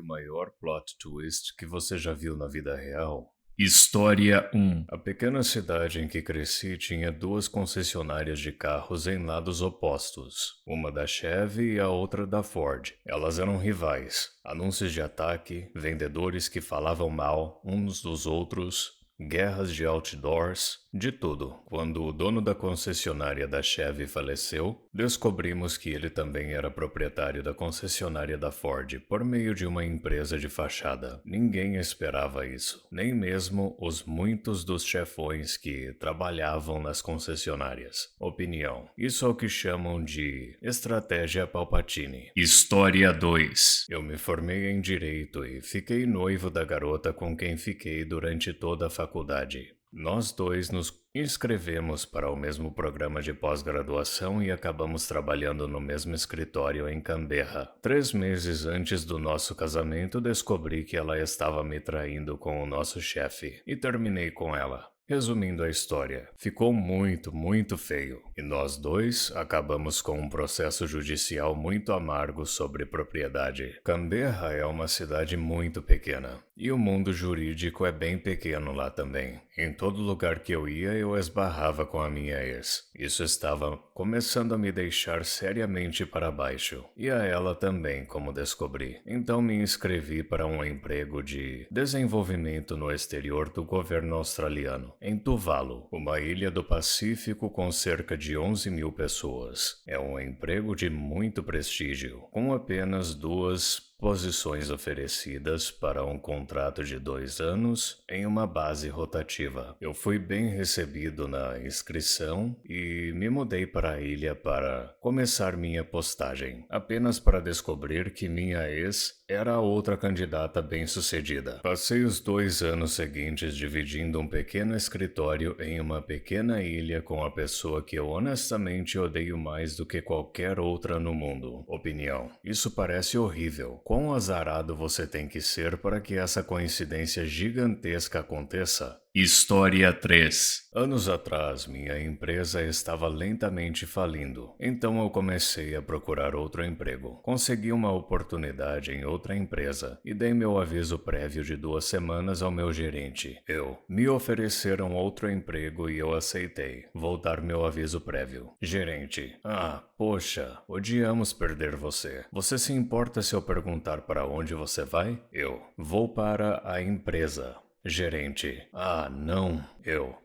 maior plot twist que você já viu na vida real? História 1. A pequena cidade em que cresci tinha duas concessionárias de carros em lados opostos, uma da Chevy e a outra da Ford. Elas eram rivais, anúncios de ataque, vendedores que falavam mal uns dos outros, guerras de outdoors, de tudo. Quando o dono da concessionária da Chevy faleceu, descobrimos que ele também era proprietário da concessionária da Ford por meio de uma empresa de fachada. Ninguém esperava isso, nem mesmo os muitos dos chefões que trabalhavam nas concessionárias. Opinião: isso é o que chamam de estratégia Palpatine. História 2. Eu me formei em Direito e fiquei noivo da garota com quem fiquei durante toda a faculdade. Nós dois nos inscrevemos para o mesmo programa de pós-graduação e acabamos trabalhando no mesmo escritório em Canberra. 3 meses antes do nosso casamento, descobri que ela estava me traindo com o nosso chefe e terminei com ela. Resumindo a história, ficou muito feio, e nós dois acabamos com um processo judicial muito amargo sobre propriedade. Canberra é uma cidade muito pequena, e o mundo jurídico é bem pequeno lá também. Em todo lugar que eu ia, eu esbarrava com a minha ex. Isso estava começando a me deixar seriamente para baixo, e a ela também, como descobri. Então me inscrevi para um emprego de desenvolvimento no exterior do governo australiano, em Tuvalu, uma ilha do Pacífico com cerca de 11 mil pessoas. É um emprego de muito prestígio, com apenas 2 posições oferecidas para um contrato de 2 anos em uma base rotativa. Eu fui bem recebido na inscrição e me mudei para a ilha para começar minha postagem, apenas para descobrir que minha ex era a outra candidata bem-sucedida. Passei os 2 anos seguintes dividindo um pequeno escritório em uma pequena ilha com a pessoa que eu honestamente odeio mais do que qualquer outra no mundo. Opinião: isso parece horrível. Quão azarado você tem que ser para que essa coincidência gigantesca aconteça? História 3. Anos atrás, minha empresa estava lentamente falindo, então eu comecei a procurar outro emprego. Consegui uma oportunidade em outra empresa e dei meu aviso prévio de 2 semanas ao meu gerente. Me ofereceram outro emprego e eu aceitei. Vou dar meu aviso prévio. Gerente: poxa, odiamos perder você. Você se importa se eu perguntar para onde você vai? Vou para a empresa. Gerente: não.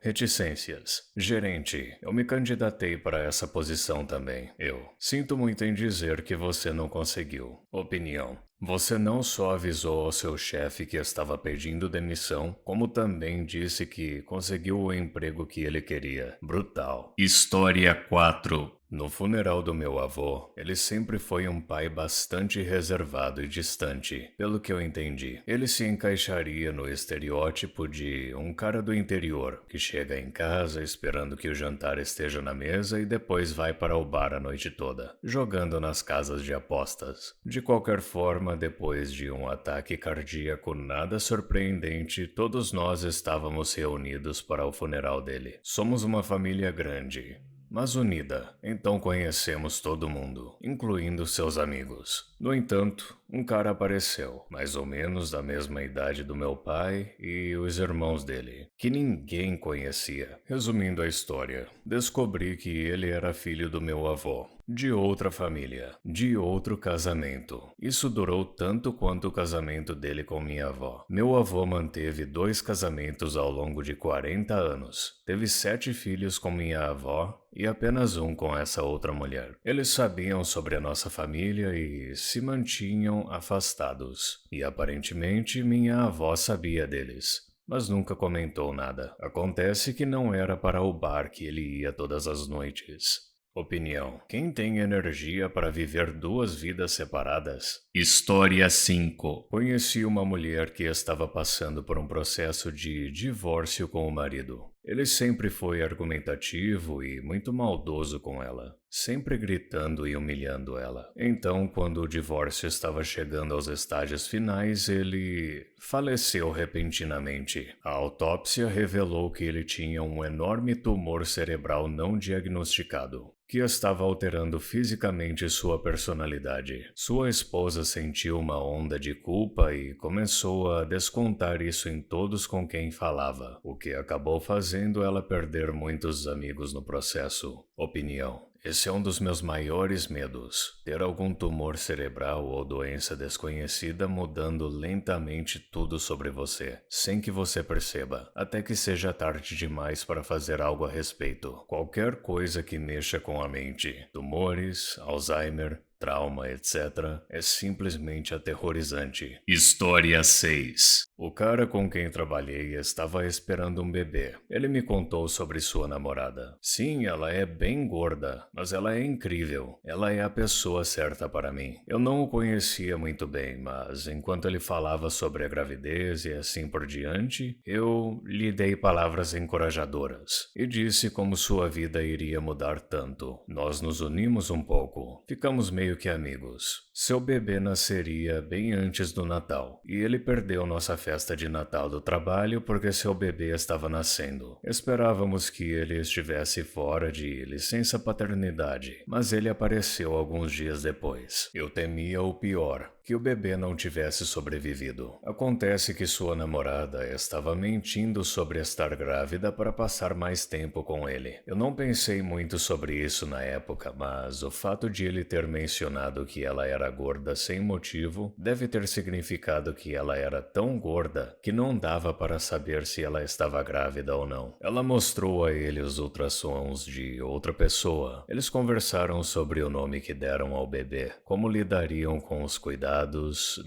Reticências. Gerente: eu me candidatei para essa posição também. Sinto muito em dizer que você não conseguiu. Opinião: você não só avisou ao seu chefe que estava pedindo demissão, como também disse que conseguiu o emprego que ele queria. Brutal. História 4. No funeral do meu avô, ele sempre foi um pai bastante reservado e distante, pelo que eu entendi. Ele se encaixaria no estereótipo de um cara do interior, que chega em casa esperando que o jantar esteja na mesa e depois vai para o bar a noite toda, jogando nas casas de apostas. De qualquer forma, depois de um ataque cardíaco nada surpreendente, todos nós estávamos reunidos para o funeral dele. Somos uma família grande, mas unida, então conhecemos todo mundo, incluindo seus amigos. No entanto, um cara apareceu, mais ou menos da mesma idade do meu pai e os irmãos dele, que ninguém conhecia. Resumindo a história, descobri que ele era filho do meu avô, de outra família, de outro casamento. Isso durou tanto quanto o casamento dele com minha avó. Meu avô manteve 2 casamentos ao longo de 40 anos. Teve 7 filhos com minha avó e apenas um com essa outra mulher. Eles sabiam sobre a nossa família e se mantinham afastados. E aparentemente minha avó sabia deles, mas nunca comentou nada. Acontece que não era para o bar que ele ia todas as noites. Opinião: quem tem energia para viver 2 vidas separadas? História 5. Conheci uma mulher que estava passando por um processo de divórcio com o marido. Ele sempre foi argumentativo e muito maldoso com ela, sempre gritando e humilhando ela. Então, quando o divórcio estava chegando aos estágios finais, ele faleceu repentinamente. A autópsia revelou que ele tinha um enorme tumor cerebral não diagnosticado, que estava alterando fisicamente sua personalidade. Sua esposa esposa sentiu uma onda de culpa e começou a descontar isso em todos com quem falava, o que acabou fazendo ela perder muitos amigos no processo. Opinião: esse é um dos meus maiores medos, ter algum tumor cerebral ou doença desconhecida mudando lentamente tudo sobre você, sem que você perceba, até que seja tarde demais para fazer algo a respeito. Qualquer coisa que mexa com a mente, tumores, Alzheimer, trauma, etc., é simplesmente aterrorizante. História 6. O cara com quem trabalhei estava esperando um bebê. Ele me contou sobre sua namorada. Sim, ela é bem gorda, mas ela é incrível. Ela é a pessoa certa para mim. Eu não o conhecia muito bem, mas enquanto ele falava sobre a gravidez e assim por diante, eu lhe dei palavras encorajadoras e disse como sua vida iria mudar tanto. Nós nos unimos um pouco. Ficamos meio que amigos. Seu bebê nasceria bem antes do Natal, e ele perdeu nossa festa de Natal do trabalho porque seu bebê estava nascendo. Esperávamos que ele estivesse fora de licença paternidade, mas ele apareceu alguns dias depois. Eu temia o pior, que o bebê não tivesse sobrevivido. Acontece que sua namorada estava mentindo sobre estar grávida para passar mais tempo com ele. Eu não pensei muito sobre isso na época, mas o fato de ele ter mencionado que ela era gorda sem motivo deve ter significado que ela era tão gorda que não dava para saber se ela estava grávida ou não. Ela mostrou a ele os ultrassons de outra pessoa. Eles conversaram sobre o nome que deram ao bebê, como lidariam com os cuidados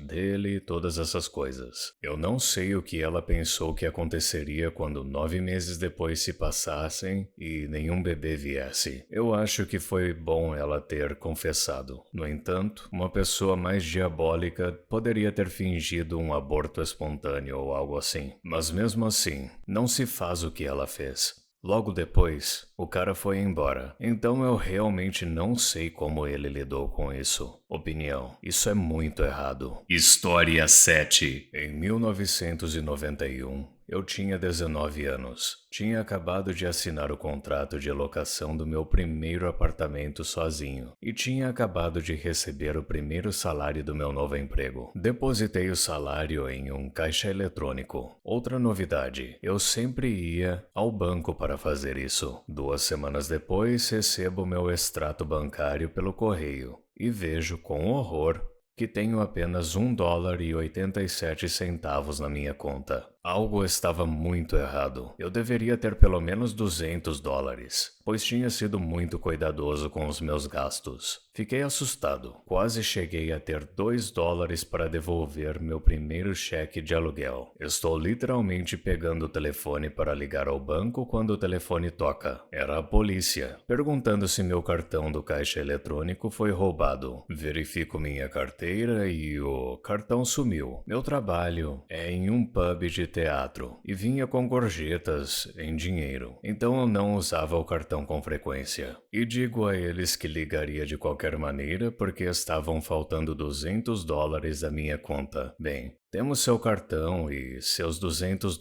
dele e todas essas coisas. Eu não sei o que ela pensou que aconteceria quando 9 meses depois se passassem e nenhum bebê viesse. Eu acho que foi bom ela ter confessado. No entanto, uma pessoa mais diabólica poderia ter fingido um aborto espontâneo ou algo assim. Mas mesmo assim, não se faz o que ela fez. Logo depois, o cara foi embora. Então eu realmente não sei como ele lidou com isso. Opinião: isso é muito errado. História 7. Em 1991, eu tinha 19 anos. Tinha acabado de assinar o contrato de locação do meu primeiro apartamento sozinho e tinha acabado de receber o primeiro salário do meu novo emprego. Depositei o salário em um caixa eletrônico. Outra novidade: eu sempre ia ao banco para fazer isso. 2 semanas depois, recebo meu extrato bancário pelo correio e vejo com horror que tenho apenas $1,87 na minha conta. Algo estava muito errado. Eu deveria ter pelo menos $200, pois tinha sido muito cuidadoso com os meus gastos. Fiquei assustado. Quase cheguei a ter $2 para devolver meu primeiro cheque de aluguel. Estou literalmente pegando o telefone para ligar ao banco quando o telefone toca. Era a polícia, perguntando se meu cartão do caixa eletrônico foi roubado. Verifico minha carteira e o cartão sumiu. Meu trabalho é em um pub de teatro e vinha com gorjetas em dinheiro, então eu não usava o cartão com frequência. E digo a eles que ligaria de qualquer maneira porque estavam faltando $200 da minha conta. Bem, temos seu cartão e seus $200,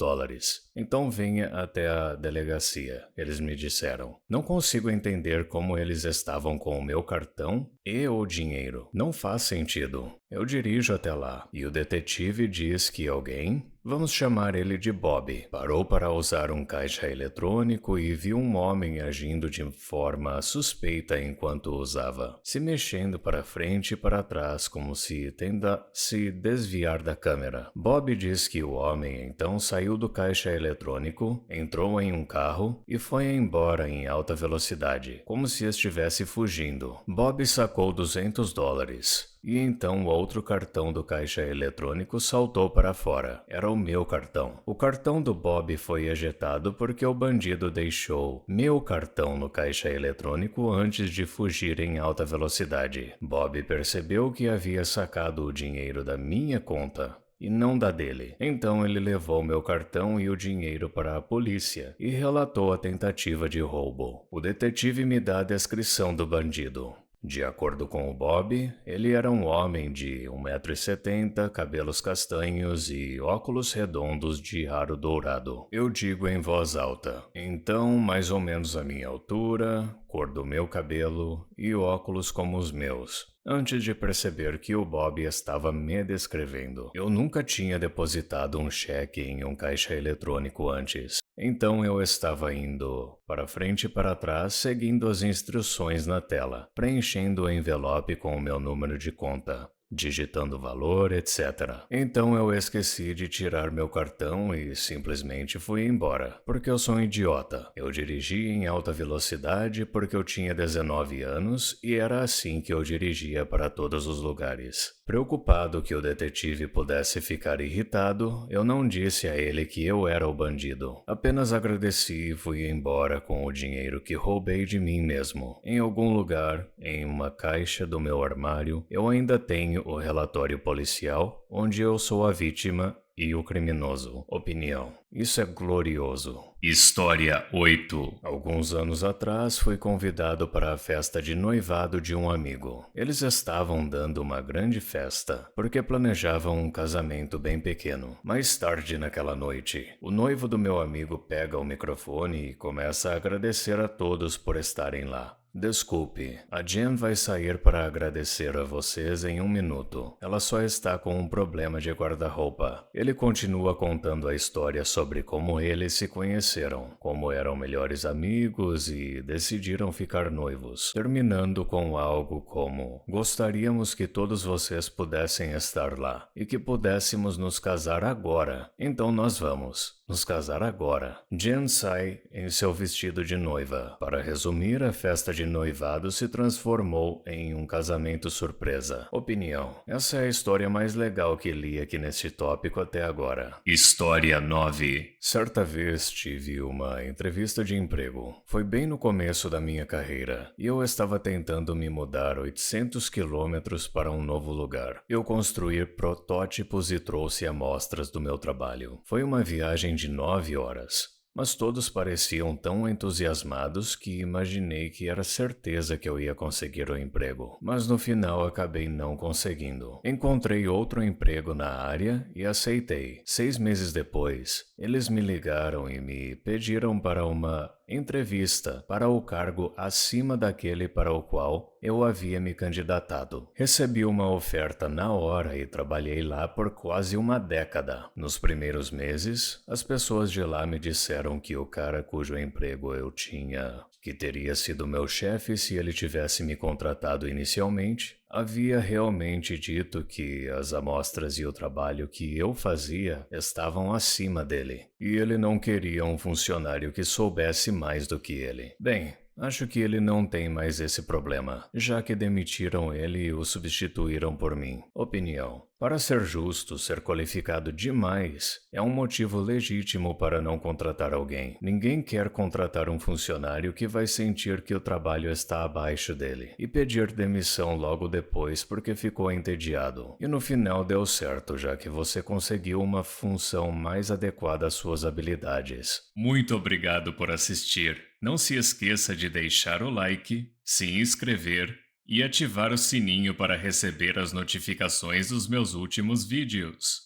então venha até a delegacia, eles me disseram. Não consigo entender como eles estavam com o meu cartão e o dinheiro. Não faz sentido. Eu dirijo até lá e o detetive diz que alguém, vamos chamar ele de Bob, parou para usar um caixa eletrônico e viu um homem agindo de forma suspeita enquanto usava, se mexendo para frente e para trás como se tentasse desviar da câmera. Bob diz que o homem então saiu do caixa eletrônico, entrou em um carro e foi embora em alta velocidade, como se estivesse fugindo. Bob sacou $200. E então o outro cartão do caixa eletrônico saltou para fora. Era o meu cartão. O cartão do Bob foi ejetado porque o bandido deixou meu cartão no caixa eletrônico antes de fugir em alta velocidade. Bob percebeu que havia sacado o dinheiro da minha conta e não da dele. Então ele levou meu cartão e o dinheiro para a polícia e relatou a tentativa de roubo. O detetive me dá a descrição do bandido. De acordo com o Bob, ele era um homem de 1,70 m, cabelos castanhos e óculos redondos de aro dourado. Eu digo em voz alta: então, mais ou menos a minha altura, cor do meu cabelo e óculos como os meus, antes de perceber que o Bob estava me descrevendo. Eu nunca tinha depositado um cheque em um caixa eletrônico antes, então eu estava indo para frente e para trás, seguindo as instruções na tela, preenchendo o envelope com o meu número de conta, digitando o valor, etc. Então eu esqueci de tirar meu cartão e simplesmente fui embora, porque eu sou um idiota. Eu dirigi em alta velocidade porque eu tinha 19 anos e era assim que eu dirigia para todos os lugares. Preocupado que o detetive pudesse ficar irritado, eu não disse a ele que eu era o bandido. Apenas agradeci e fui embora com o dinheiro que roubei de mim mesmo. Em algum lugar, em uma caixa do meu armário, eu ainda tenho o relatório policial, onde eu sou a vítima e o criminoso. Opinião. Isso é glorioso. História 8. Alguns anos atrás, fui convidado para a festa de noivado de um amigo. Eles estavam dando uma grande festa, porque planejavam um casamento bem pequeno. Mais tarde naquela noite, o noivo do meu amigo pega o microfone e começa a agradecer a todos por estarem lá. Desculpe, a Jen vai sair para agradecer a vocês em 1 minuto. Ela só está com um problema de guarda-roupa. Ele continua contando a história sobre como eles se conheceram, como eram melhores amigos e decidiram ficar noivos, terminando com algo como: gostaríamos que todos vocês pudessem estar lá e que pudéssemos nos casar agora. Então nós vamos nos casar agora. Jen sai em seu vestido de noiva. Para resumir, a festa de noivado se transformou em um casamento surpresa. Opinião. Essa é a história mais legal que li aqui neste tópico até agora. História 9. Certa vez tive uma entrevista de emprego. Foi bem no começo da minha carreira e eu estava tentando me mudar 800 quilômetros para um novo lugar. Eu construí protótipos e trouxe amostras do meu trabalho. Foi uma viagem de 9 horas. Mas todos pareciam tão entusiasmados que imaginei que era certeza que eu ia conseguir o emprego. Mas no final acabei não conseguindo. Encontrei outro emprego na área e aceitei. 6 meses depois, eles me ligaram e me pediram para uma entrevista para o cargo acima daquele para o qual eu havia me candidatado. Recebi uma oferta na hora e trabalhei lá por quase uma década. Nos primeiros meses, as pessoas de lá me disseram que o cara cujo emprego eu tinha, que teria sido meu chefe se ele tivesse me contratado inicialmente, havia realmente dito que as amostras e o trabalho que eu fazia estavam acima dele, e ele não queria um funcionário que soubesse mais do que ele. Bem, acho que ele não tem mais esse problema, já que demitiram ele e o substituíram por mim. Opinião. Para ser justo, ser qualificado demais é um motivo legítimo para não contratar alguém. Ninguém quer contratar um funcionário que vai sentir que o trabalho está abaixo dele e pedir demissão logo depois porque ficou entediado. E no final deu certo, já que você conseguiu uma função mais adequada às suas habilidades. Muito obrigado por assistir. Não se esqueça de deixar o like, se inscrever e ativar o sininho para receber as notificações dos meus últimos vídeos.